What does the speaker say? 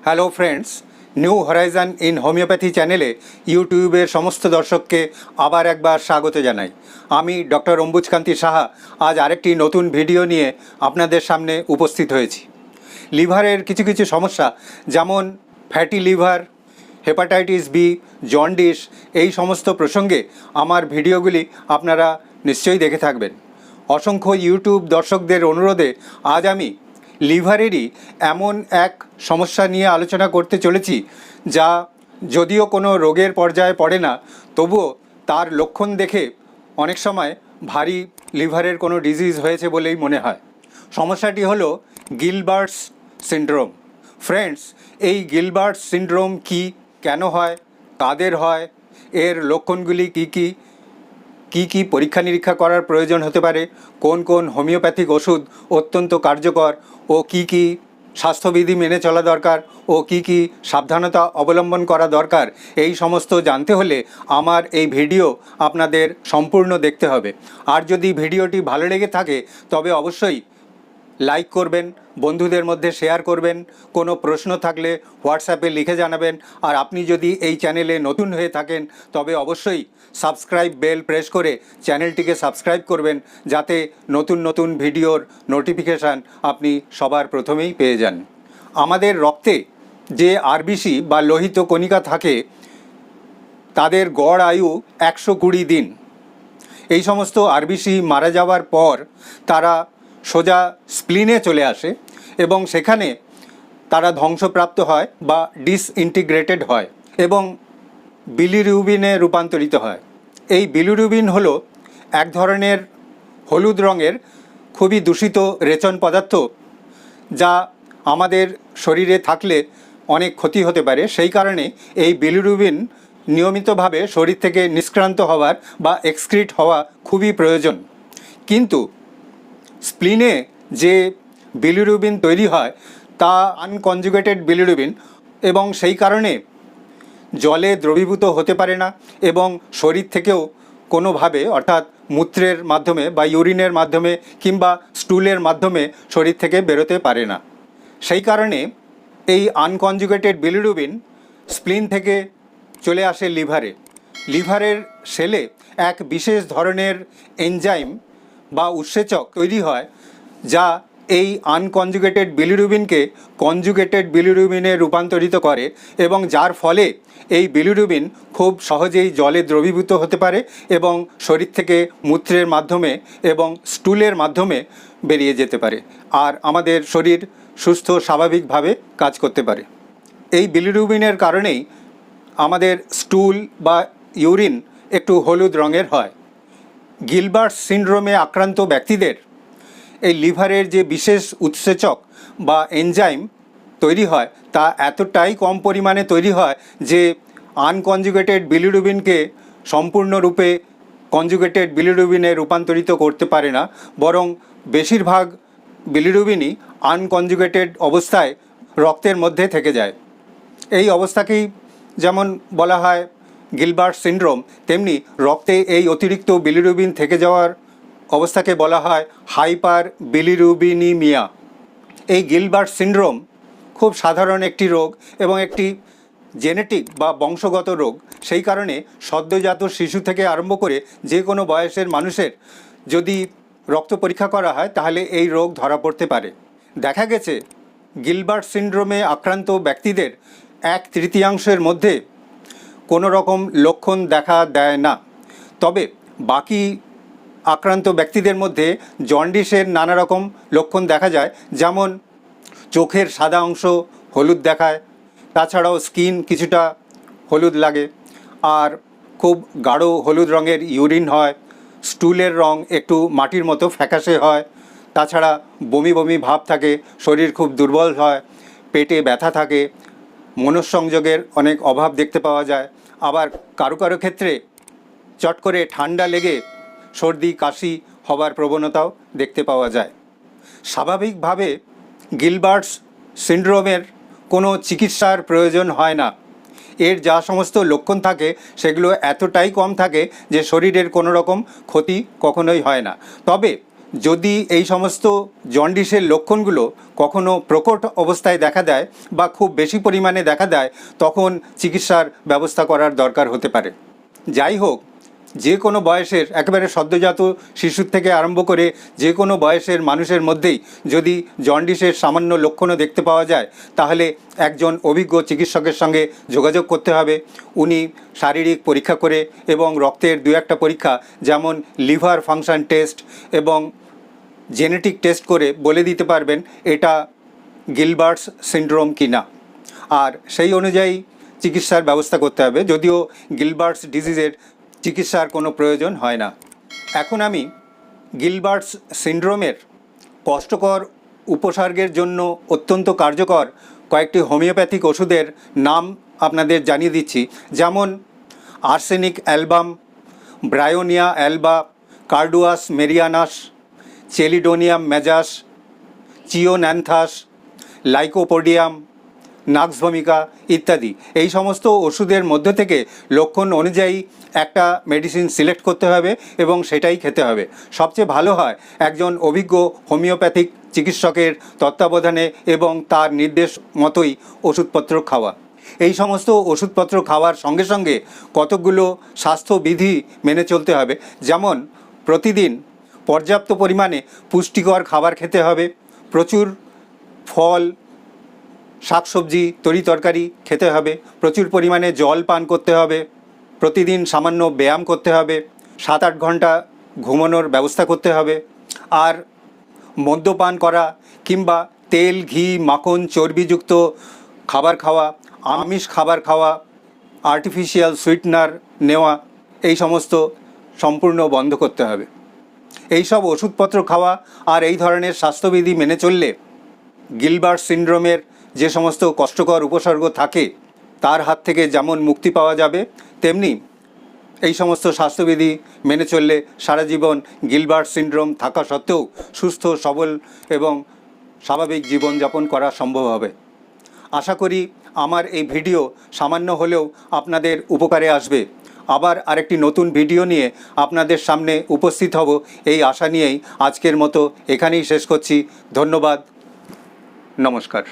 Hello friends, new Horizon in homeopathy চ্যানেলে ইউটিউবের সমস্ত দর্শককে আবার একবার স্বাগত জানাই। আমি ডক্টর অম্বুজকান্তি সাহা আজ আরেকটি নতুন ভিডিও নিয়ে আপনাদের সামনে উপস্থিত হয়েছি। লিভারের কিছু কিছু সমস্যা, যেমন fatty liver, hepatitis B, jaundice, এই সমস্ত প্রসঙ্গে আমার ভিডিওগুলি আপনারা নিশ্চয়ই দেখে থাকবেন। অসংখ্য ইউটিউব দর্শকদের অনুরোধে আজ আমি লিভারেরই এমন এক সমস্যা নিয়ে আলোচনা করতে চলেছি, যা যদিও কোনো রোগের পর্যায়ে পড়ে না, তবুও তার লক্ষণ দেখে অনেক সময় ভারী লিভারের কোনো ডিজিজ হয়েছে বলেই মনে হয়। সমস্যাটি হলো গিলবার্টস সিনড্রোম। ফ্রেন্ডস, এই গিলবার্টস সিনড্রোম কি, কেন হয়, কাদের হয়, এর লক্ষণগুলি কী কী পরীক্ষা নিরীক্ষা করার প্রয়োজন হতে পারে, কোন কোন হোমিওপ্যাথিক ওষুধ অত্যন্ত কার্যকর ও কী স্বাস্থ্যবিধি মেনে চলা দরকার ও কী সাবধানতা অবলম্বন করা দরকার, এই সমস্ত জানতে হলে আমার এই ভিডিও আপনাদের সম্পূর্ণ দেখতে হবে। আর যদি ভিডিওটি ভালো লেগে থাকে তবে অবশ্যই লাইক করবেন, বন্ধুদের মধ্যে শেয়ার করবেন, কোনো প্রশ্ন থাকলে হোয়াটসঅ্যাপে লিখে জানাবেন। আর আপনি যদি এই চ্যানেলে নতুন হয়ে থাকেন তবে অবশ্যই সাবস্ক্রাইব বেল প্রেস করে চ্যানেলটিকে সাবস্ক্রাইব করবেন, যাতে নতুন নতুন ভিডিওর নোটিফিকেশান আপনি সবার প্রথমেই পেয়ে যান। আমাদের রক্তে যে আরবিসি বা লোহিত কণিকা থাকে তাদের গড় আয়ু 120 দিন। এই সমস্ত আরবিসি মারা যাওয়ার পর তারা সোজা স্প্লিনে চলে আসে এবং সেখানে তারা ধ্বংসপ্রাপ্ত হয় বা ডিসইন্টিগ্রেটেড হয় এবং বিলিরুবিনে রূপান্তরিত হয়। এই বিলিরুবিন হলো এক ধরনের হলুদ রঙের খুবই দূষিত রেচন পদার্থ, যা আমাদের শরীরে থাকলে অনেক ক্ষতি হতে পারে। সেই কারণে এই বিলিরুবিন নিয়মিতভাবে শরীর থেকে নিষ্ক্রান্ত হওয়ার বা এক্সক্রিট হওয়া খুবই প্রয়োজন। কিন্তু স্প্লিনে যে বিলিরুবিন তৈরি হয় তা আনকনজুগেটেড বিলিরুবিন এবং সেই কারণে জলে দ্রবীভূত হতে পারে না এবং শরীর থেকেও কোনোভাবে, অর্থাৎ মূত্রের মাধ্যমে বা ইউরিনের মাধ্যমে কিংবা স্টুলের মাধ্যমে শরীর থেকে বেরোতে পারে না। সেই কারণে এই আনকনজুগেটেড বিলিরুবিন স্প্লিন থেকে চলে আসে লিভারে। লিভারের সেলে এক বিশেষ ধরনের এনজাইম বা উৎসেচক তৈরি হয়, যা এই আনকনজুগেটেড বিলিরুবিনকে কনজুগেটেড বিলিরুবিনে রূপান্তরিত করে এবং যার ফলে এই বিলিরুবিন খুব সহজেই জলে দ্রবীভূত হতে পারে এবং শরীর থেকে মূত্রের মাধ্যমে এবং স্টুলের মাধ্যমে বেরিয়ে যেতে পারে আর আমাদের শরীর সুস্থ স্বাভাবিকভাবে কাজ করতে পারে। এই বিলিরুবিনের কারণেই আমাদের স্টুল বা ইউরিন একটু হলুদ রঙের হয়। গিলবার্টস সিনড্রোমে আক্রান্ত ব্যক্তিদের এই লিভারের যে বিশেষ উৎসেচক বা এনজাইম তৈরি হয় তা এতটাই কম পরিমাণে তৈরি হয় যে আনকনজুগেটেড বিলিরুবিনকে সম্পূর্ণরূপে কনজুগেটেড বিলিরুবিনে রূপান্তরিত করতে পারে না, বরং বেশিরভাগ বিলিরুবিনই আনকনজুগেটেড অবস্থায় রক্তের মধ্যে থেকে যায়। এই অবস্থাকেই যেমন বলা হয় গিলবার্ট সিনড্রোম, তেমনি রক্তে এই অতিরিক্ত বিলিরুবিন থেকে যাওয়ার অবস্থাকে বলা হয় হাইপার বিলিরুবিনিমিয়া। এই গিলবার্ট সিনড্রোম খুব সাধারণ একটি রোগ এবং একটি জেনেটিক বা বংশগত রোগ। সেই কারণে সদ্যজাত শিশু থেকে আরম্ভ করে যে কোনো বয়সের মানুষের যদি রক্ত পরীক্ষা করা হয় তাহলে এই রোগ ধরা পড়তে পারে। দেখা গেছে গিলবার্ট সিনড্রোমে আক্রান্ত ব্যক্তিদের 1/3 মধ্যে কোনো রকম লক্ষণ দেখা দেয় না। তবে বাকি আক্রান্ত ব্যক্তিদের মধ্যে জন্ডিসের নানা রকম লক্ষণ দেখা যায়, যেমন চোখের সাদা অংশ হলুদ দেখায়, তাছাড়াও স্কিন কিছুটা হলুদ লাগে, আর খুব গাঢ় হলুদ রঙের ইউরিন হয়, স্টুলের রং একটু মাটির মতো ফ্যাকাশে হয়, তাছাড়া বমি বমি ভাব থাকে, শরীর খুব দুর্বল হয়, পেটে ব্যথা থাকে, মনঃসংযোগের অনেক অভাব দেখতে পাওয়া যায়। আবার কারো কারো ক্ষেত্রে চট করে ঠান্ডা লেগে সর্দি কাশি হবার প্রবণতাও দেখতে পাওয়া যায়। স্বাভাবিকভাবে গিলবার্টস সিনড্রোমের কোনো চিকিৎসার প্রয়োজন হয় না। এর যা সমস্ত লক্ষণ থাকে সেগুলো এতটাই কম থাকে যে শরীরের কোনো রকম ক্ষতি কখনোই হয় না। তবে যদি এই সমস্ত জন্ডিসের লক্ষণগুলো কখনো প্রকট অবস্থায় দেখা দেয় বা খুব বেশি পরিমাণে দেখা দেয়, তখন চিকিৎসার ব্যবস্থা করার দরকার হতে পারে। যাই হোক, যে কোনো বয়সের, একেবারে সদ্যজাত শিশুর থেকে আরম্ভ করে যে কোনো বয়সের মানুষের মধ্যেই যদি জন্ডিসের সামান্য লক্ষণও দেখতে পাওয়া যায়, তাহলে একজন অভিজ্ঞ চিকিৎসকের সঙ্গে যোগাযোগ করতে হবে। উনি শারীরিক পরীক্ষা করে এবং রক্তের দু একটা পরীক্ষা, যেমন লিভার ফাংশন টেস্ট এবং জেনেটিক টেস্ট করে বলে দিতে পারবেন এটা গিলবার্টস সিনড্রোম কি না, আর সেই অনুযায়ী চিকিৎসার ব্যবস্থা করতে হবে। যদিও গিলবার্টস ডিজিজের চিকিৎসার কোনো প্রয়োজন হয় না। এখন আমি গিলবার্টস সিনড্রোমের কষ্টকর উপসর্গের জন্য অত্যন্ত কার্যকর কয়েকটি হোমিওপ্যাথিক ওষুধের নাম আপনাদের জানিয়ে দিচ্ছি, যেমন arsenic album, bryonia alba, carduus marianus, chelidonium majus, chionanthus, lycopodium, nux vomica ইত্যাদি। এই সমস্ত ওষুধের মধ্য থেকে লক্ষণ অনুযায়ী একটা মেডিসিন সিলেক্ট করতে হবে এবং সেটাই খেতে হবে। সবচেয়ে ভালো হয় একজন অভিজ্ঞ হোমিওপ্যাথিক চিকিৎসকের তত্ত্বাবধানে এবং তার নির্দেশ মতোই ওষুধপত্র খাওয়া। এই সমস্ত ওষুধপত্র খাওয়ার সঙ্গে সঙ্গে কতকগুলো স্বাস্থ্যবিধি মেনে চলতে হবে, যেমন প্রতিদিন পর্যাপ্ত পরিমাণে পুষ্টিকর খাবার খেতে হবে, প্রচুর ফল, শাকসবজি, তরিতরকারি খেতে হবে, প্রচুর পরিমাণে জল পান করতে হবে, প্রতিদিন সামান্য ব্যায়াম করতে হবে, 7-8 ঘন্টা ঘুমানোর ব্যবস্থা করতে হবে। আর মদ্যপান করা কিংবা তেল, ঘি, মাখন, চর্বিযুক্ত খাবার খাওয়া, আমিষ খাবার খাওয়া, আর্টিফিশিয়াল সুইটনার নেওয়া, এই সমস্ত সম্পূর্ণ বন্ধ করতে হবে। এই সব ওষুধপত্র খাওয়া আর এই ধরনের স্বাস্থ্যবিধি মেনে চললে গিলবার্ট সিনড্রোমের যে সমস্ত কষ্টকর উপসর্গ থাকে তার হাত থেকে যেমন মুক্তি পাওয়া যাবে, তেমনি এই সমস্ত স্বাস্থ্যবিধি মেনে চললে সারা জীবন গিলবার্ট সিনড্রোম থাকা সত্ত্বেও সুস্থ, সবল এবং স্বাভাবিক জীবনযাপন করা সম্ভব হবে। আশা করি আমার এই ভিডিও সামান্য হলেও আপনাদের উপকারে আসবে। আবার আরেকটি নতুন ভিডিও নিয়ে আপনাদের সামনে উপস্থিত হব এই আশা নিয়েই আজকের মতো এখানেই শেষ করছি। ধন্যবাদ, নমস্কার।